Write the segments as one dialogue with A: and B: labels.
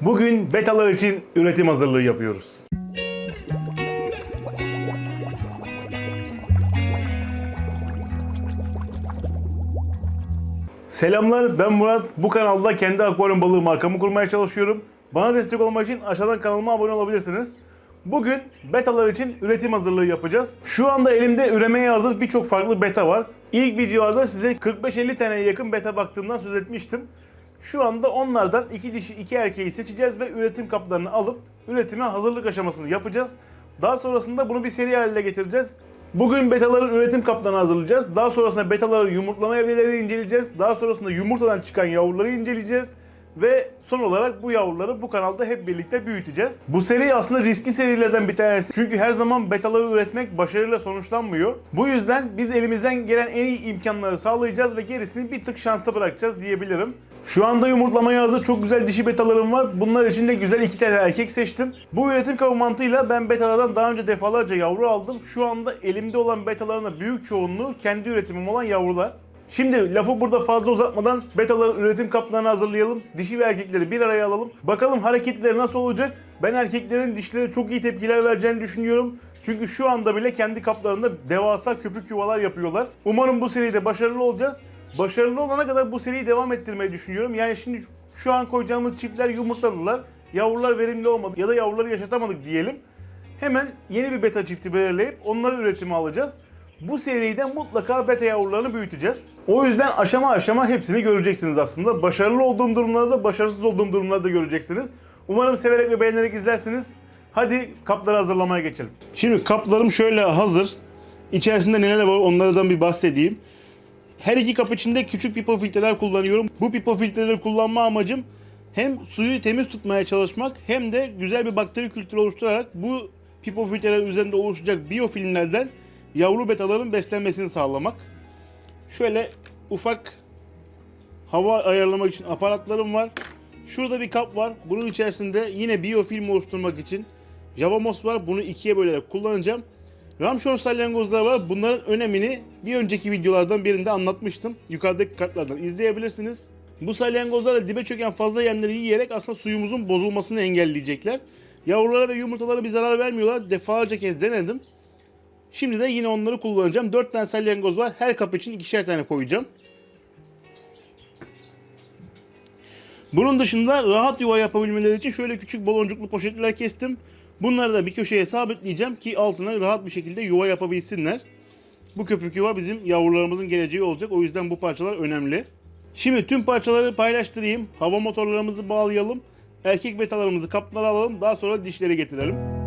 A: Bugün betalar için üretim hazırlığı yapıyoruz. Selamlar, ben Murat. Bu kanalda kendi akvaryum balığı markamı kurmaya çalışıyorum. Bana destek olmak için aşağıdan kanalıma abone olabilirsiniz. Bugün betalar için üretim hazırlığı yapacağız. Şu anda elimde üremeye hazır birçok farklı beta var. İlk videolarda size 45-50 taneye yakın beta baktığımdan söz etmiştim. Şu anda onlardan 2 dişi 2 erkeği seçeceğiz ve üretim kaplarını alıp üretime hazırlık aşamasını yapacağız. Daha sonrasında bunu bir seri haline getireceğiz. Bugün betaların üretim kaplarını hazırlayacağız. Daha sonrasında betaların yumurtlama evrelerini inceleyeceğiz. Daha sonrasında yumurtadan çıkan yavruları inceleyeceğiz. Ve son olarak bu yavruları bu kanalda hep birlikte büyüteceğiz. Bu seri aslında riskli serilerden bir tanesi. Çünkü her zaman betaları üretmek başarıyla sonuçlanmıyor. Bu yüzden biz elimizden gelen en iyi imkanları sağlayacağız ve gerisini bir tık şansa bırakacağız diyebilirim. Şu anda yumurtlamaya hazır çok güzel dişi betalarım var. Bunlar için de güzel 2 tane erkek seçtim. Bu üretim kabı mantığıyla ben betalardan daha önce defalarca yavru aldım. Şu anda elimde olan betaların da büyük çoğunluğu kendi üretimim olan yavrular. Şimdi lafı burada fazla uzatmadan betaların üretim kaplarını hazırlayalım. Dişi ve erkekleri bir araya alalım. Bakalım hareketleri nasıl olacak? Ben erkeklerin dişlere çok iyi tepkiler vereceğini düşünüyorum. Çünkü şu anda bile kendi kaplarında devasa köpük yuvalar yapıyorlar. Umarım bu seride başarılı olacağız. Başarılı olana kadar bu seriyi devam ettirmeyi düşünüyorum. Yani şimdi şu an koyacağımız çiftler yumurtladılar. Yavrular verimli olmadı ya da yavruları yaşatamadık diyelim. Hemen yeni bir beta çifti belirleyip onları üretime alacağız. Bu seride mutlaka beta yavrularını büyüteceğiz. O yüzden aşama aşama hepsini göreceksiniz aslında. Başarılı olduğum durumlarda, başarısız olduğum durumlarda göreceksiniz. Umarım severek ve beğenerek izlersiniz. Hadi kapları hazırlamaya geçelim. Şimdi kaplarım şöyle hazır. İçerisinde neler var onlardan bir bahsedeyim. Her iki kap içinde küçük pipo filtreler kullanıyorum. Bu pipo filtreleri kullanma amacım hem suyu temiz tutmaya çalışmak hem de güzel bir bakteri kültürü oluşturarak bu pipo filtreler üzerinde oluşacak biyofilmlerden yavru betaların beslenmesini sağlamak. Şöyle ufak hava ayarlamak için aparatlarım var. Şurada bir kap var. Bunun içerisinde yine biyofilm oluşturmak için Javamos var. Bunu ikiye bölerek kullanacağım. Ramshorn salyangozlar var. Bunların önemini bir önceki videolardan birinde anlatmıştım. Yukarıdaki kartlardan izleyebilirsiniz. Bu salyangozlar da dibe çöken fazla yemleri yiyerek aslında suyumuzun bozulmasını engelleyecekler. Yavrulara ve yumurtalara bir zarar vermiyorlar. Defalarca kez denedim. Şimdi de yine onları kullanacağım. 4 tane salyangoz var. Her kap için 2'şer tane koyacağım. Bunun dışında rahat yuva yapabilmeleri için şöyle küçük baloncuklu poşetler kestim. Bunları da bir köşeye sabitleyeceğim ki altına rahat bir şekilde yuva yapabilsinler. Bu köpük yuva bizim yavrularımızın geleceği olacak. O yüzden bu parçalar önemli. Şimdi tüm parçaları paylaştırayım. Hava motorlarımızı bağlayalım. Erkek betalarımızı kaplara alalım. Daha sonra dişleri getirelim.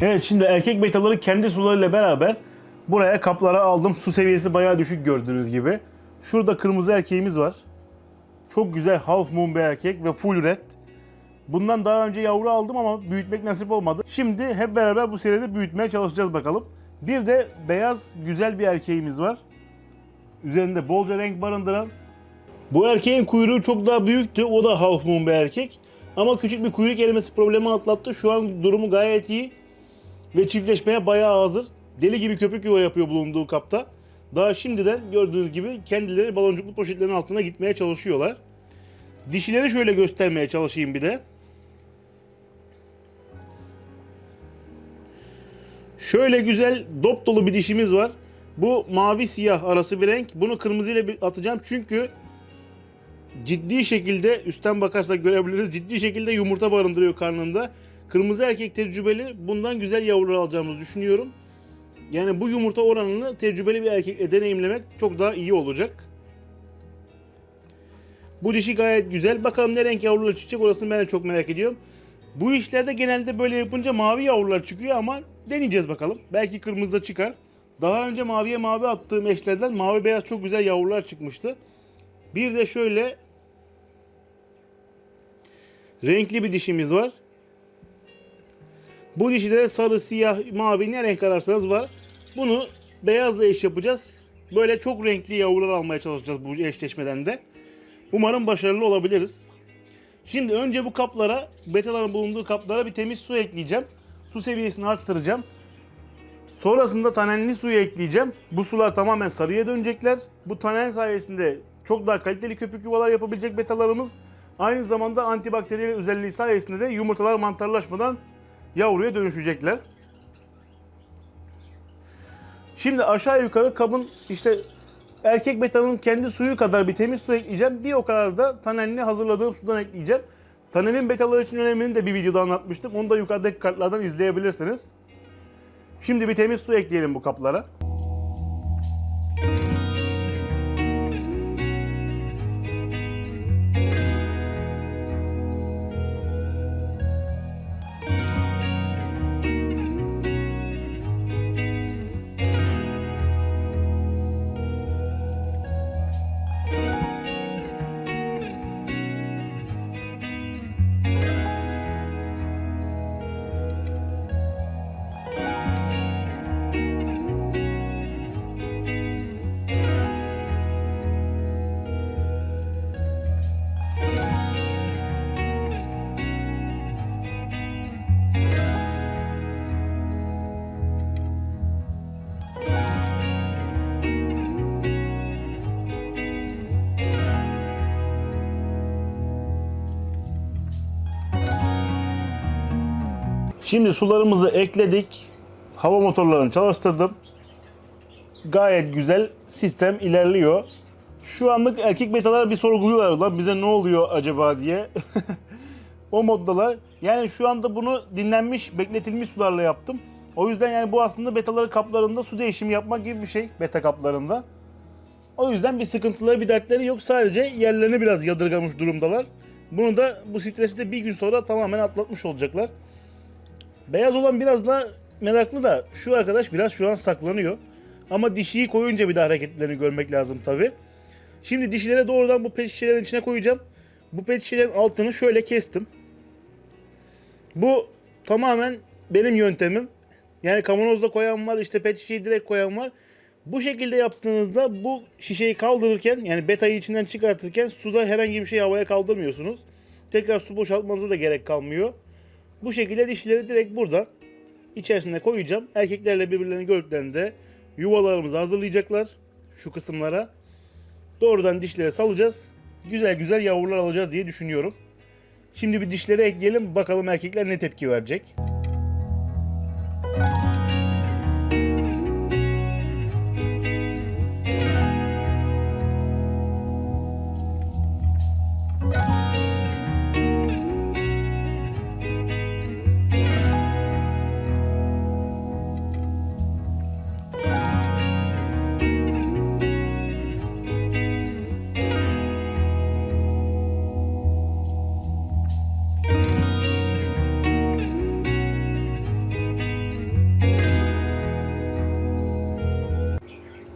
A: Evet, şimdi erkek betaları kendi sularıyla beraber buraya kaplara aldım. Su seviyesi bayağı düşük gördüğünüz gibi. Şurada kırmızı erkeğimiz var. Çok güzel half moon bir erkek ve full red. Bundan daha önce yavru aldım ama büyütmek nasip olmadı. Şimdi hep beraber bu seride büyütmeye çalışacağız bakalım. Bir de beyaz güzel bir erkeğimiz var. Üzerinde bolca renk barındıran. Bu erkeğin kuyruğu çok daha büyüktü. O da half moon bir erkek. Ama küçük bir kuyruk erimesi problemi atlattı. Şu an durumu gayet iyi. Ve çiftleşmeye bayağı hazır. Deli gibi köpük yuva yapıyor bulunduğu kapta. Daha şimdiden gördüğünüz gibi kendileri baloncuklu poşetlerin altına gitmeye çalışıyorlar. Dişileri şöyle göstermeye çalışayım bir de. Şöyle güzel dop dolu bir dişimiz var. Bu mavi siyah arası bir renk. Bunu kırmızı ile atacağım çünkü ciddi şekilde üstten bakarsak görebiliriz. Ciddi şekilde yumurta barındırıyor karnında. Kırmızı erkek tecrübeli. Bundan güzel yavrular alacağımızı düşünüyorum. Yani bu yumurta oranını tecrübeli bir erkekle deneyimlemek çok daha iyi olacak. Bu dişi gayet güzel. Bakalım ne renk yavrular çıkacak, orasını ben de çok merak ediyorum. Bu işlerde genelde böyle yapınca mavi yavrular çıkıyor ama deneyeceğiz bakalım. Belki kırmızı da çıkar. Daha önce maviye mavi attığım eşlerden mavi beyaz çok güzel yavrular çıkmıştı. Bir de şöyle renkli bir dişimiz var. Bu dişide de sarı, siyah, mavi ne renk ararsanız var. Bunu beyazla eş yapacağız. Böyle çok renkli yavrular almaya çalışacağız bu eşleşmeden de. Umarım başarılı olabiliriz. Şimdi önce bu kaplara, betaların bulunduğu kaplara bir temiz su ekleyeceğim. Su seviyesini arttıracağım. Sonrasında tanenli suyu ekleyeceğim. Bu sular tamamen sarıya dönecekler. Bu tanen sayesinde çok daha kaliteli köpük yuvalar yapabilecek betalarımız. Aynı zamanda antibakteriyel özelliği sayesinde de yumurtalar mantarlaşmadan yavruya dönüşecekler. Şimdi aşağı yukarı kabın işte erkek betanın kendi suyu kadar bir temiz su ekleyeceğim. Bir o kadar da tanenli hazırladığım sudan ekleyeceğim. Tanenin betalar için önemini de bir videoda anlatmıştım. Onu da yukarıdaki kartlardan izleyebilirsiniz. Şimdi bir temiz su ekleyelim bu kaplara. Şimdi sularımızı ekledik. Hava motorlarını çalıştırdım. Gayet güzel sistem ilerliyor. Şu anlık erkek betalar bir sorguluyorlar, lan bize ne oluyor acaba diye. O moddalar. Yani şu anda bunu dinlenmiş, bekletilmiş sularla yaptım. O yüzden yani bu aslında betaları kaplarında su değişimi yapmak gibi bir şey, beta kaplarında. O yüzden bir sıkıntıları, bir dertleri yok. Sadece yerlerini biraz yadırgamış durumdalar. Bunu da, bu stresi de bir gün sonra tamamen atlatmış olacaklar. Beyaz olan biraz da meraklı da şu arkadaş biraz şu an saklanıyor. Ama dişiyi koyunca bir de hareketlerini görmek lazım tabi. Şimdi dişilere doğrudan bu pet şişelerin içine koyacağım. Bu pet şişelerin altını şöyle kestim. Bu tamamen benim yöntemim. Yani kavanozda koyan var, işte pet şişeyi direkt koyan var. Bu şekilde yaptığınızda bu şişeyi kaldırırken, yani betayı içinden çıkartırken suda herhangi bir şey havaya kaldırmıyorsunuz. Tekrar su boşaltmanıza da gerek kalmıyor. Bu şekilde dişileri direkt buradan içerisine koyacağım. Erkeklerle birbirlerini gördüklerinde yuvalarımızı hazırlayacaklar şu kısımlara. Doğrudan dişlere salacağız. Güzel güzel yavrular alacağız diye düşünüyorum. Şimdi bir dişleri ekleyelim. Bakalım erkekler ne tepki verecek.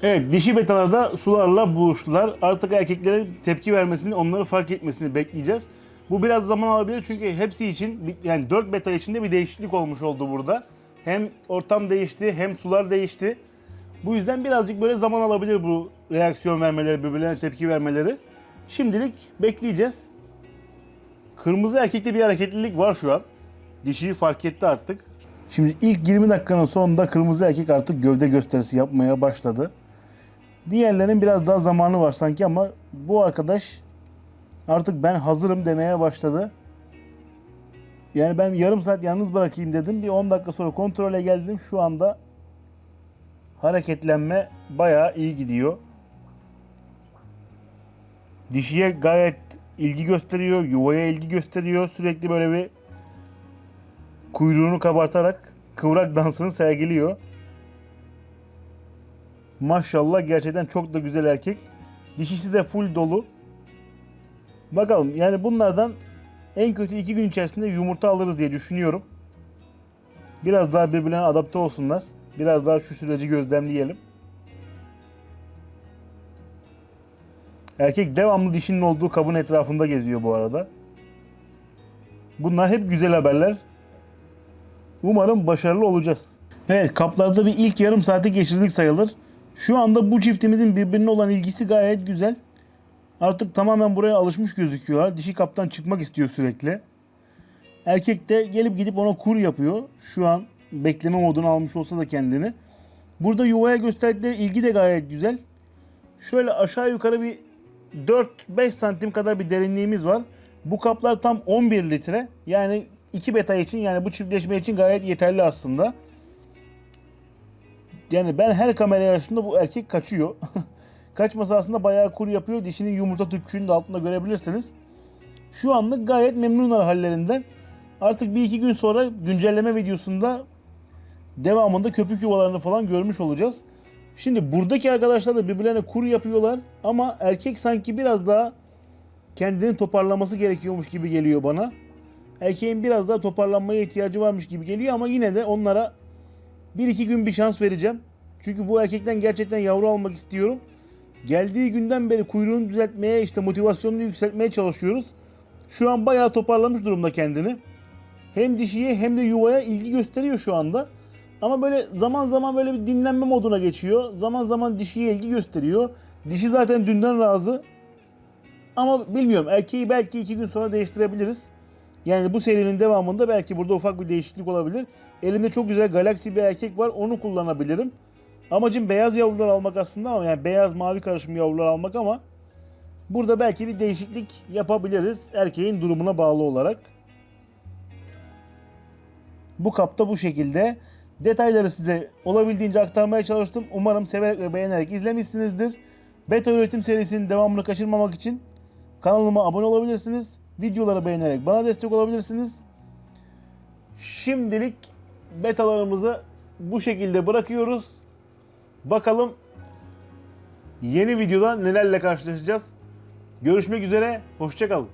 A: Evet, dişi betalar da sularla buluştular. Artık erkeklerin tepki vermesini, onları fark etmesini bekleyeceğiz. Bu biraz zaman alabilir çünkü hepsi için, yani 4 beta içinde bir değişiklik olmuş oldu burada. Hem ortam değişti, hem sular değişti. Bu yüzden birazcık böyle zaman alabilir bu reaksiyon vermeleri, birbirlerine tepki vermeleri. Şimdilik bekleyeceğiz. Kırmızı erkekte bir hareketlilik var şu an. Dişiyi fark etti artık. Şimdi ilk 20 dakikanın sonunda kırmızı erkek artık gövde gösterisi yapmaya başladı. Diğerlerinin biraz daha zamanı var sanki ama bu arkadaş artık ben hazırım demeye başladı. Yani ben yarım saat yalnız bırakayım dedim. Bir 10 dakika sonra kontrole geldim. Şu anda hareketlenme bayağı iyi gidiyor. Dişiye gayet ilgi gösteriyor. Yuvaya ilgi gösteriyor. Sürekli böyle bir kuyruğunu kabartarak kıvrak dansını sergiliyor. Maşallah gerçekten çok da güzel erkek. Dişisi de full dolu. Bakalım, yani bunlardan en kötü 2 gün içerisinde yumurta alırız diye düşünüyorum. Biraz daha birbirlerine adapte olsunlar. Biraz daha şu süreci gözlemleyelim. Erkek devamlı dişinin olduğu kabın etrafında geziyor bu arada. Bunlar hep güzel haberler. Umarım başarılı olacağız. Evet, kaplarda bir ilk yarım saati geçirdik sayılır. Şu anda bu çiftimizin birbirine olan ilgisi gayet güzel. Artık tamamen buraya alışmış gözüküyorlar. Dişi kaptan çıkmak istiyor sürekli. Erkek de gelip gidip ona kur yapıyor. Şu an bekleme moduna almış olsa da kendini. Burada yuvaya gösterdikleri ilgi de gayet güzel. Şöyle aşağı yukarı bir 4-5 santim kadar bir derinliğimiz var. Bu kaplar tam 11 litre. Yani 2 beta için, yani bu çiftleşme için gayet yeterli aslında. Yani ben her kamerayı açtığımda bu erkek kaçıyor. Kaçması aslında bayağı kur yapıyor. Dişinin yumurta tüpçüğünü de altında görebilirsiniz. Şu anlık gayet memnunlar hallerinden. Artık bir iki gün sonra güncelleme videosunda devamında köpük yuvalarını falan görmüş olacağız. Şimdi buradaki arkadaşlar da birbirlerine kur yapıyorlar. Ama erkek sanki biraz daha kendini toparlaması gerekiyormuş gibi geliyor bana. Erkeğin biraz daha toparlanmaya ihtiyacı varmış gibi geliyor ama yine de onlara 1-2 gün bir şans vereceğim. Çünkü bu erkekten gerçekten yavru almak istiyorum. Geldiği günden beri kuyruğunu düzeltmeye, işte motivasyonunu yükseltmeye çalışıyoruz. Şu an bayağı toparlamış durumda kendini. Hem dişiye hem de yuvaya ilgi gösteriyor şu anda. Ama böyle zaman zaman böyle bir dinlenme moduna geçiyor. Zaman zaman dişiye ilgi gösteriyor. Dişi zaten dünden razı. Ama bilmiyorum, erkeği belki 2 gün sonra değiştirebiliriz. Yani bu serinin devamında belki burada ufak bir değişiklik olabilir. Elimde çok güzel Galaxy bir erkek var, onu kullanabilirim. Amacım beyaz yavrular almak aslında, ama yani beyaz mavi karışım yavrular almak, ama burada belki bir değişiklik yapabiliriz erkeğin durumuna bağlı olarak. Bu kapta bu şekilde. Detayları size olabildiğince aktarmaya çalıştım. Umarım severek ve beğenerek izlemişsinizdir. Beta üretim serisinin devamını kaçırmamak için kanalıma abone olabilirsiniz. Videoları beğenerek bana destek olabilirsiniz. Şimdilik betalarımızı bu şekilde bırakıyoruz. Bakalım yeni videoda nelerle karşılaşacağız. Görüşmek üzere, hoşça kalın.